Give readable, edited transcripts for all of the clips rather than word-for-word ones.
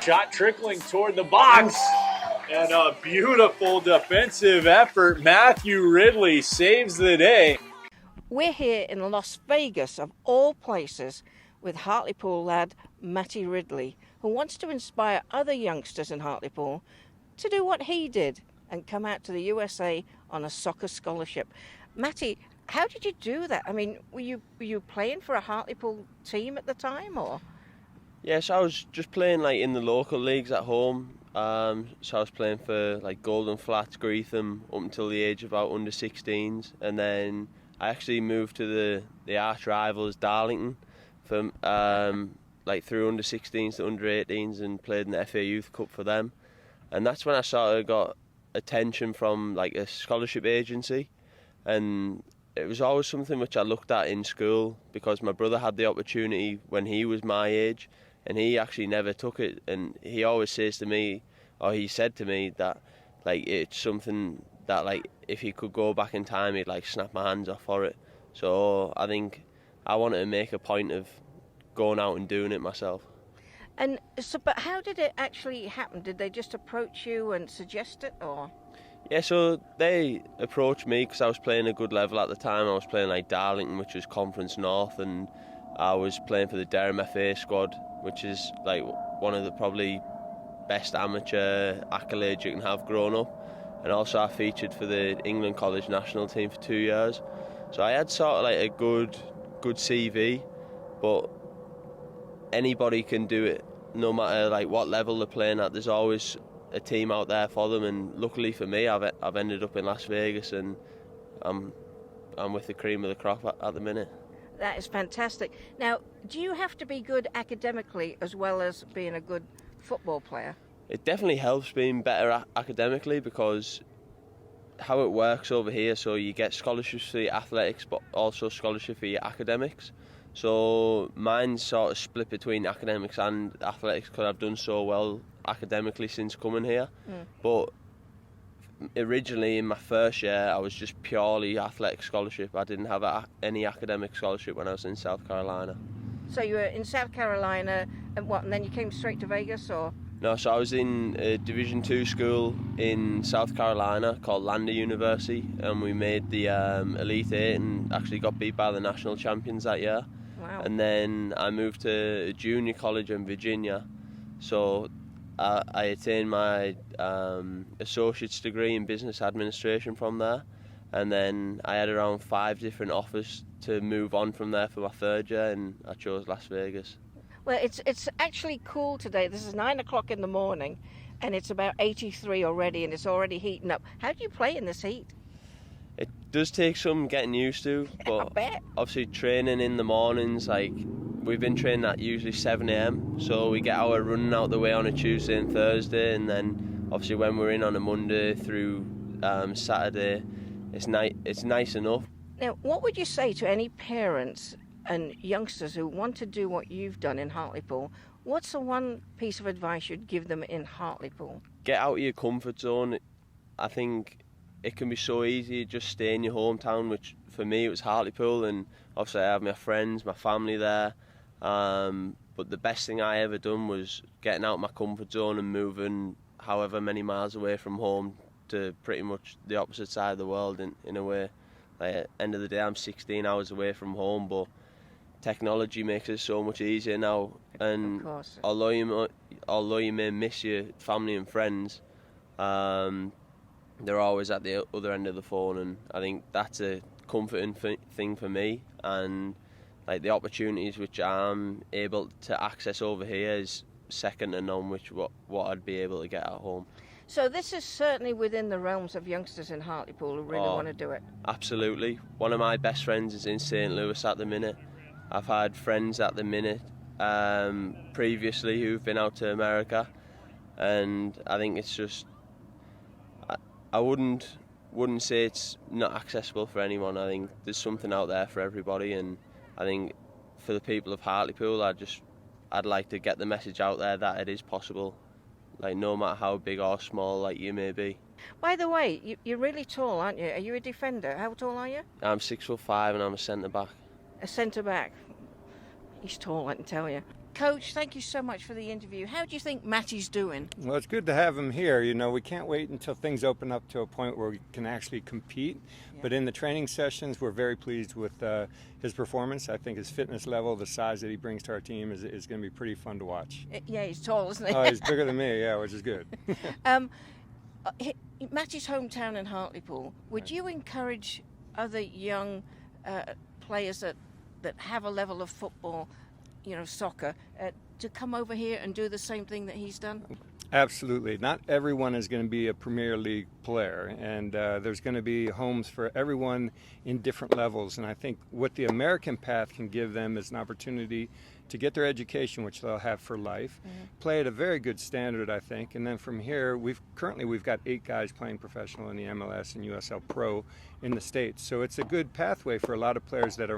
Shot trickling toward the box. And a beautiful defensive effort. Matthew Ridley saves the day. We're here in Las Vegas, of all places, with Hartlepool lad Matty Ridley, who wants to inspire other youngsters in Hartlepool to do what he did and come out to the USA on a soccer scholarship. Matty, how did you do that? I mean, were you playing for a Hartlepool team at the time, or? Yes, I was just playing like in the local leagues at home. So I was playing for like Golden Flats, Greetham up until the age of about under 16s, and then I actually moved to the arch rivals Darlington from like through under 16s to under 18s and played in the FA Youth Cup for them, and that's when I sort of got attention from like a scholarship agency, and it was always something which I looked at in school because my brother had the opportunity when he was my age and he actually never took it, and he always says to me, or he said to me that like it's something that like if he could go back in time he'd like snap my hands off for it. So I think I wanted to make a point of going out and doing it myself. And so, but how did it actually happen? Did they just approach you and suggest it, or? Yeah, so they approached me because I was playing a good level at the time. I was playing like Darlington, which was Conference North, and I was playing for the Durham FA squad, which is like one of the probably best amateur accolades you can have growing up. And also I featured for the England College national team for 2 years. So I had sort of like a good CV, but anybody can do it, no matter like what level they're playing at. There's always a team out there for them, and luckily for me, I've ended up in Las Vegas, and I'm with the cream of the crop at the minute. That is fantastic. Now, do you have to be good academically as well as being a good football player? It definitely helps being better academically because how it works over here, so you get scholarships for your athletics but also scholarship for your academics. So mine's sort of split between academics and athletics because I've done so well academically since coming here. But originally in my first year I was just purely athletic scholarship. I didn't have any academic scholarship when I was in South Carolina. So you were in South Carolina and then you came straight to Vegas, or? No, so I was in a Division 2 school in South Carolina called Lander University, and we made the Elite 8 and actually got beat by the national champions that year. Wow. And then I moved to a junior college in Virginia, so I attained my associate's degree in business administration from there, and then I had around 5 different offers to move on from there for my third year, and I chose Las Vegas. Well, it's actually cool today. This is 9 o'clock in the morning, and it's about 83 already, and it's already heating up. How do you play in this heat? It does take some getting used to, but I bet. obviously training in the mornings, like we've been training at usually 7 a.m, so we get our running out the way on a Tuesday and Thursday, and then obviously when we're in on a Monday through Saturday, it's nice enough. Now, what would you say to any parents and youngsters who want to do what you've done in Hartlepool? What's the one piece of advice you'd give them in Hartlepool? Get out of your comfort zone. I think it can be so easy to just stay in your hometown, which for me it was Hartlepool, and obviously I have my friends, my family there. But the best thing I ever done was getting out of my comfort zone and moving however many miles away from home to pretty much the opposite side of the world in a way. Like, at the end of the day, I'm 16 hours away from home, but technology makes it so much easier now. And although you may miss your family and friends, they're always at the other end of the phone, and I think that's a comforting thing for me. And like the opportunities which I'm able to access over here is second to none, which what I'd be able to get at home. So this is certainly within the realms of youngsters in Hartlepool who really want to do it. Absolutely. One of my best friends is in St. Louis at the minute. I've had friends at the minute previously who've been out to America, and I think it's just I wouldn't say it's not accessible for anyone. I think there's something out there for everybody, and I think for the people of Hartlepool, I'd like to get the message out there that it is possible, like no matter how big or small like you may be. By the way, you're really tall, aren't you? Are you a defender? How tall are you? I'm 6'5" and I'm a centre back. A centre back. He's tall, I can tell you. Coach, thank you so much for the interview. How do you think Matty's doing? Well, it's good to have him here. You know, we can't wait until things open up to a point where we can actually compete. Yeah. But in the training sessions, we're very pleased with his performance. I think his fitness level, the size that he brings to our team is going to be pretty fun to watch. Yeah, he's tall, isn't he? Oh, he's bigger than me, yeah, which is good. Matty's hometown in Hartlepool. Would you encourage other young players that have a level of football, soccer, to come over here and do the same thing that he's done? Absolutely. Not everyone is going to be a Premier League player, and there's going to be homes for everyone in different levels. And I think what the American path can give them is an opportunity to get their education, which they'll have for life, play at a very good standard, I think. And then from here, we've got 8 guys playing professional in the MLS and USL Pro in the States. So it's a good pathway for a lot of players that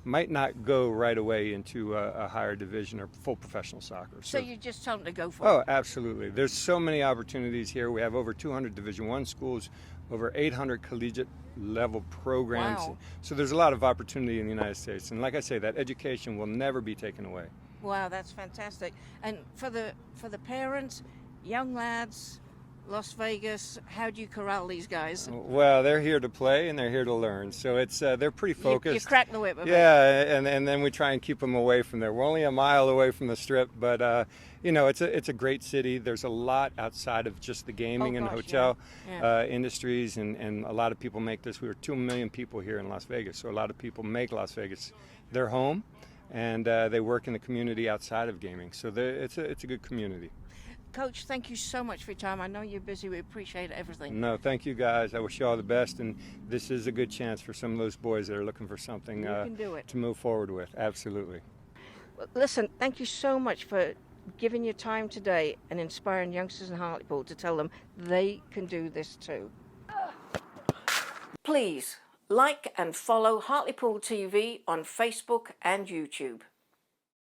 might not go right away into a higher division or full professional soccer. So you just tell them to go for it? Oh, absolutely. There's so many opportunities here. We have over 200 Division I schools, over 800 collegiate level programs. Wow. So there's a lot of opportunity in the United States. And like I say, that education will never be taken away. Wow, that's fantastic. And for the parents, young lads, Las Vegas, how do you corral these guys? Well, they're here to play and they're here to learn. So it's they're pretty focused. You crack the whip a bit. Yeah, and then we try and keep them away from there. We're only a mile away from the Strip, but it's a great city. There's a lot outside of just the gaming and hotel industries, and a lot of people make this. We were 2 million people here in Las Vegas, so a lot of people make Las Vegas their home, and they work in the community outside of gaming. So it's a good community. Coach, thank you so much for your time. I know you're busy. We appreciate everything. No, thank you guys. I wish you all the best, and this is a good chance for some of those boys that are looking for something to move forward with. Absolutely. Well, listen, thank you so much for giving your time today and inspiring youngsters in Hartlepool to tell them they can do this too. Please like and follow Hartlepool TV on Facebook and YouTube.